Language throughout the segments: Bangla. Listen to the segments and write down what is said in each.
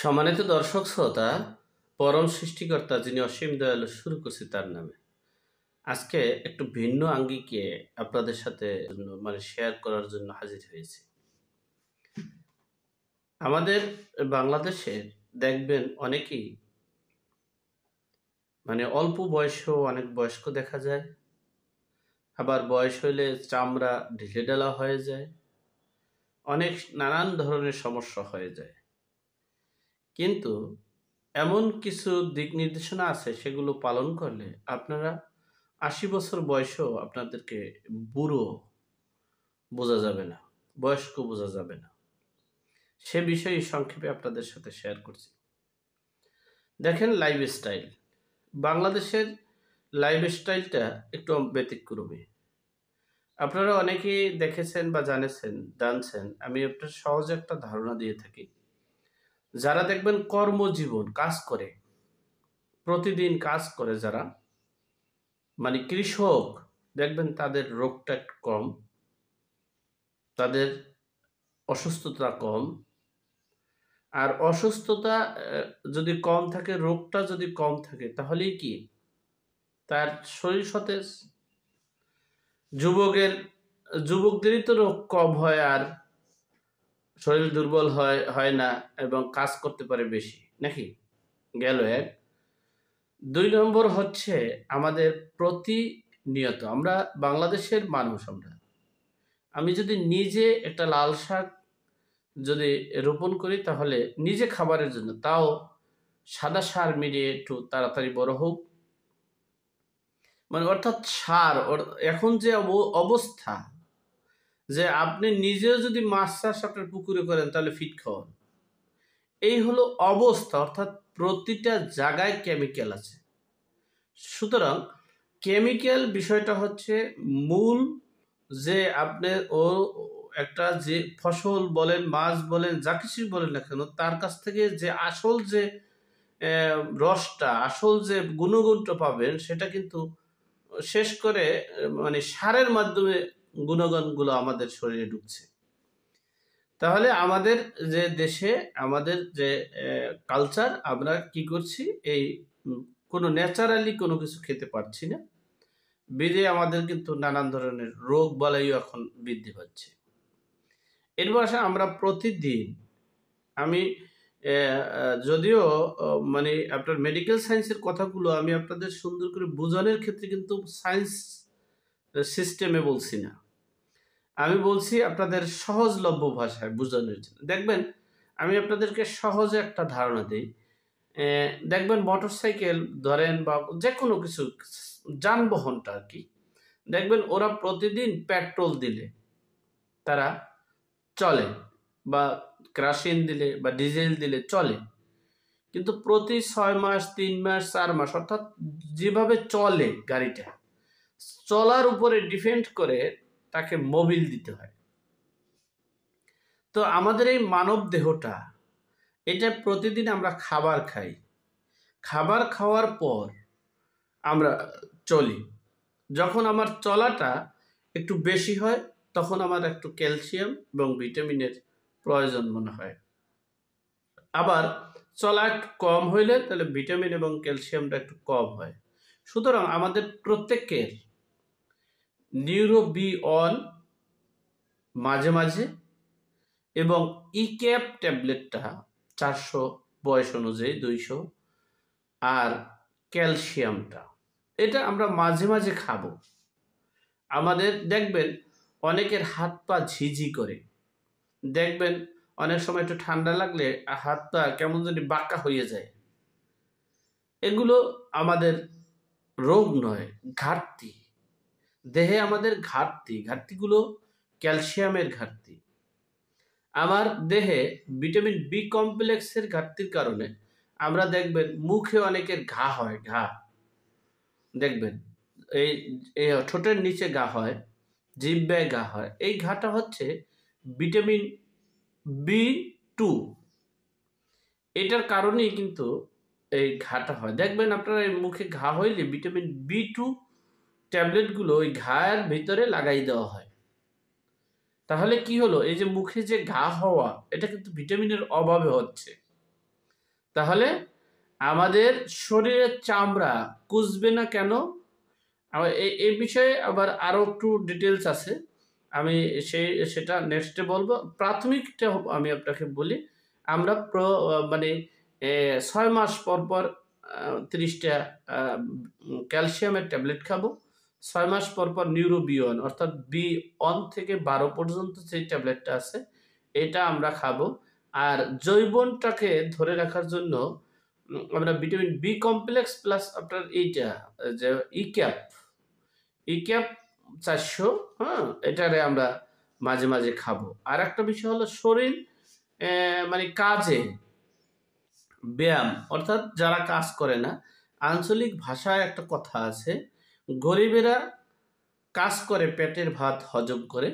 সম্মানিত দর্শক শ্রোতা, পরম সৃষ্টিকর্তা যিনি অসীম দয়ালু শুরু করছি তার নামে। আজকে একটু ভিন্ন আঙ্গিকে আপনাদের সাথে শেয়ার করার জন্য হাজির হয়েছি। আমাদের বাংলাদেশের দেখবেন অনেকেই অল্প বয়সেও অনেক বয়স্ক দেখা যায়, আবার বয়স হইলে চামড়া ঢিলেঢালা হয়ে যায়, অনেক নানান ধরনের সমস্যা হয়ে যায়। কিন্তু এমন কিছু দিক নির্দেশনা আছে, সেগুলো পালন করলে আপনারা ৮০ বছর বয়সেও আপনাদেরকে বুড়ো বোঝা যাবে না, বয়স্ক বোঝা যাবে না। সে বিষয়ে সংক্ষেপে আপনাদের সাথে শেয়ার করছি। দেখেন, লাইফস্টাইল, বাংলাদেশের লাইফস্টাইলটা একটু ব্যতিক্রমী। আপনারা অনেকেই দেখেছেন বা জানছেন। আমি একটা সহজ একটা ধারণা দিয়ে থাকি। যারা দেখবেন কর্মজীবন কাজ করে, প্রতিদিন কাজ করে, যারা কৃষক, দেখবেন তাদের রোগটা একটু কম, তাদের অসুস্থতা কম। আর অসুস্থতা যদি কম থাকে, রোগটা যদি কম থাকে, তাহলেই কি তার শরীর সতেজ। যুবকদেরই তো রোগ কম হয়, আর শরীর দুর্বল হয় না, এবং কাজ করতে পারে বেশি, নাকি? গেল এক। ২ নম্বর হচ্ছে আমাদের প্রতিনিয়ত আমরা বাংলাদেশের মানুষ, আমি যদি নিজে একটা লাল শাক যদি রোপণ করি, তাহলে নিজে খাবারের জন্য, তাও সাদা সার মিলিয়ে একটু তাড়াতাড়ি বড় হোক, অর্থাৎ সার। এখন যে অবস্থা, যে আপনি নিজেও যদি মাছ চাষ আপনার পুকুরে করেন, তাহলে ফিট খাওয়ান, এই হলো অবস্থা। অর্থাৎ প্রতিটা জায়গায় কেমিক্যাল আছে। সুতরাং কেমিক্যাল বিষয়টা হচ্ছে মূল। যে আপনি একটা যে ফসল বলেন, মাছ বলেন, যা কিছুই বলেন না কেন, তার কাছ থেকে যে আসল যে রসটা, আসল যে গুণগুণটা পাবেন, সেটা কিন্তু শেষ করে সারের মাধ্যমে গুণগণগুলো আমাদের শরীরে ঢুকছে। তাহলে আমাদের যে দেশে, আমাদের যে কালচার, আমরা কি করছি, এই কোনো ন্যাচারালি কোনো কিছু খেতে পারছি না, বিধে আমাদের কিন্তু নানান ধরনের রোগ বালাইও এখন বৃদ্ধি পাচ্ছে। এরপর আসে আমরা প্রতিদিন, আমি যদিও আপনার মেডিকেল সায়েন্সের কথাগুলো আমি আপনাদের সুন্দর করে বোঝানোর ক্ষেত্রে কিন্তু সায়েন্স সিস্টেমে বলছি না, আমি বলছি আপনাদের সহজলভ্য ভাষায় বোঝানোর জন্য। দেখবেন, আমি আপনাদেরকে সহজে একটা ধারণা দিই। দেখবেন মোটরসাইকেল ধরেন বা যে কোনো কিছু যানবাহনটা আর কি, দেখবেন ওরা প্রতিদিন পেট্রোল দিলে তারা চলে, বা কেরোসিন দিলে বা ডিজেল দিলে চলে। কিন্তু প্রতি ৬ মাস, ৩ মাস, ৪ মাস, অর্থাৎ যেভাবে চলে গাড়িটা, চলার উপরে ডিপেন্ড করে তাকে মোবিল দিতে হয়। তো আমাদের এই মানব দেহটা, এটা প্রতিদিন আমরা খাবার খাই, খাবার খাওয়ার পর আমরা চলি। যখন আমার চলাটা একটু বেশি হয়, তখন আমার একটু ক্যালসিয়াম এবং ভিটামিনের প্রয়োজন মনে হয়। আবার চলা একটু কম হইলে তাহলে ভিটামিন এবং ক্যালসিয়ামটা একটু কম হয়। সুতরাং আমাদের প্রত্যেকের নিউরো B1 মাঝে মাঝে, এবং ইক্যাপ ট্যাবলেটটা 400 বয়স অনুযায়ী 200, আর ক্যালসিয়ামটা এটা আমরা মাঝে মাঝে খাবো। আমাদের দেখবেন অনেকের হাত পা ঝিঝি করে, দেখবেন অনেক সময় একটু ঠান্ডা লাগলে হাত পা কেমন জানি বাঁকা হয়ে যায়। এগুলো আমাদের রোগ নয়, ঘাটতি। দেহে আমাদের ঘাটতিগুলো ক্যালসিয়ামের ঘাটতি। আমার দেহে ভিটামিন B কমপ্লেক্সের ঘাটতির কারণে আমরা দেখবেন মুখে অনেকের ঘা হয়, দেখবেন এই ঠোঁটের নিচে ঘা হয়, জিহ্বায় ঘা হয়। এই ঘাটা হচ্ছে ভিটামিন B2, এটার কারণেই কিন্তু এই ঘাটা হয়। দেখবেন আপনার এই মুখে ঘা হইলে ভিটামিন B2 ট্যাবলেটগুলো ওই ঘায়ের ভিতরে লাগাই দেওয়া হয়। তাহলে কি হলো, এই যে মুখে যে ঘা হওয়া, এটা কিন্তু ভিটামিনের অভাবে হচ্ছে। তাহলে আমাদের শরীরের চামড়া কুঁচবে না কেন? আবার এই বিষয়ে আবার আরও একটু ডিটেলস আছে, আমি সেটা নেক্সটে বলবো। প্রাথমিকটা আমি আপনাকে বলি। আমরা মানে ৬ মাস পর পর ৩০টা ক্যালসিয়ামের ট্যাবলেট খাবো। ৬ মাস পর পর নিউরোবিয়ন অর্থাৎ B1 থেকে ১২ পর্যন্ত যেই ট্যাবলেটটা আছে এটা আমরা খাবো। আর জৈবনটাকে ধরে রাখার জন্য আমরা ভিটামিন বি কমপ্লেক্স প্লাস আপনার এইটা যে ইক্যাপ, ইক্যাপ ৪০০, হ্যাঁ? এটারে আমরা মাঝে, মাঝে খাবো। আরেকটা বিষয় হলো শরীর মানে কাজে ব্যায়াম অর্থাৎ যারা কাজ করে না, আঞ্চলিক ভাষায় একটা কথা আছে, গরিবেরা কাজ করে পেটের ভাত হজম করে,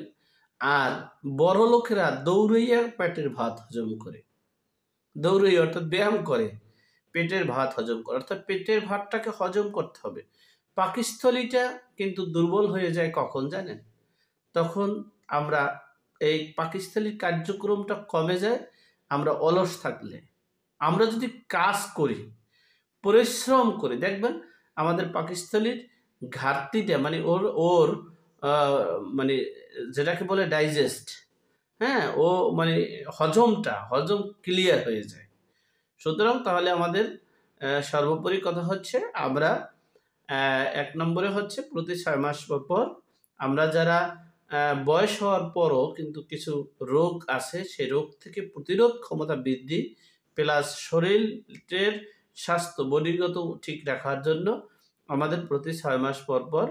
আর বড়লোকেরা দৌড়াইয়া পেটের ভাত হজম করে। দৌড়াইয়া অর্থাৎ ব্যায়াম করে পেটের ভাত হজম করে, অর্থাৎ পেটের ভাতটাকে হজম করতে হবে। পাকস্থলীটা কিন্তু দুর্বল হয়ে যায় কখন জানেন? তখন আমরা এই পাকস্থলীর কার্যক্রমটা কমে যায় আমরা অলস থাকলে। আমরা যদি কাজ করি, পরিশ্রম করি, দেখবেন আমাদের পাকস্থলীর ঘাটতিটা মানে ওর ওর মানে যেটাকে বলে ডাইজেস্ট, হ্যাঁ? ও মানে হজম ক্লিয়ার হয়ে যায়। সুতরাং তাহলে আমাদের সর্বোপরি কথা হচ্ছে আমরা ১ নম্বরে হচ্ছে প্রতি ৬ মাস পর আমরা যারা বয়স হওয়ার পরও কিন্তু কিছু রোগ আছে, সেই রোগ থেকে প্রতিরোধ ক্ষমতা বৃদ্ধি প্লাস শরীরের স্বাস্থ্য বডিগত ঠিক রাখার জন্য আমাদের প্রতি ৬ মাস পর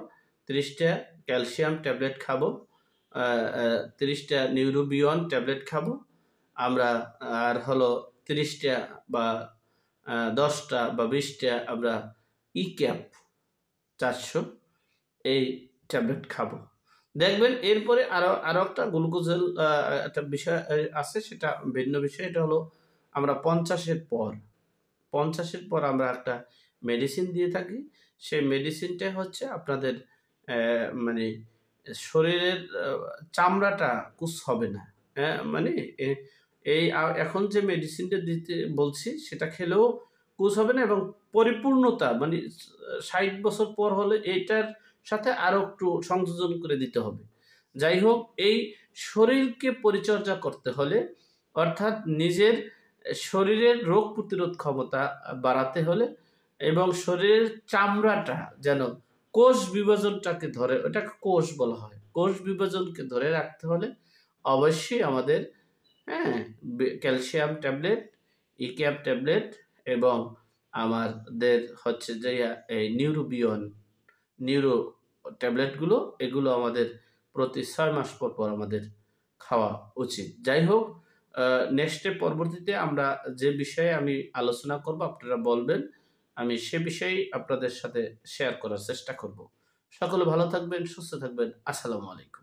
৩০টা ক্যালসিয়াম ট্যাবলেট খাবো, ৩০টা নিউরোবিয়ন ট্যাবলেট খাবো আমরা, আর হলো ৩০টা বা ১০টা বা ২০টা আমরা ইক্যাপ ৪০০ এই ট্যাবলেট খাবো। দেখবেন এরপরে আরো একটা গ্লুকোজেল একটা বিষয় আছে, সেটা ভিন্ন বিষয়। এটা হলো আমরা ৫০-এর পর আমরা একটা মেডিসিন দিয়ে থাকি। সেই মেডিসিনটা হচ্ছে আপনাদের মানে শরীরের চামড়াটা কুচ হবে না। মানে এই এখন যে মেডিসিনটা দিতে বলছি সেটা খেলেও কুচ হবে না এবং পরিপূর্ণতা মানে ৬০ বছর পর হলে এইটার সাথে আরো একটু সংযোজন করে দিতে হবে। যাই হোক, এই শরীরকে পরিচর্যা করতে হলে অর্থাৎ নিজের শরীরের রোগ প্রতিরোধ ক্ষমতা বাড়াতে হলে এবং শরীরের চামড়াটা যেন কোষ বিভাজনটাকে ধরে, ওটাকে কোষ বলা হয়, কোষ বিভাজনকে ধরে রাখতে হলে অবশ্যই আমাদের হ্যাঁ ক্যালসিয়াম ট্যাবলেট, ইক্যাপ ট্যাবলেট এবং আমাদের হচ্ছে যে এই নিউরো ট্যাবলেটগুলো, এগুলো আমাদের প্রতি ৬ মাস পর আমাদের খাওয়া উচিত। যাই হোক, নেক্সটে পরবর্তীতে আমরা যে বিষয়ে আমি আলোচনা করব আপনারা বলবেন, আমি সে বিষয়েই আপনাদের সাথে শেয়ার করার চেষ্টা করব। সকলে ভালো থাকবেন, সুস্থ থাকবেন। আসসালামু আলাইকুম।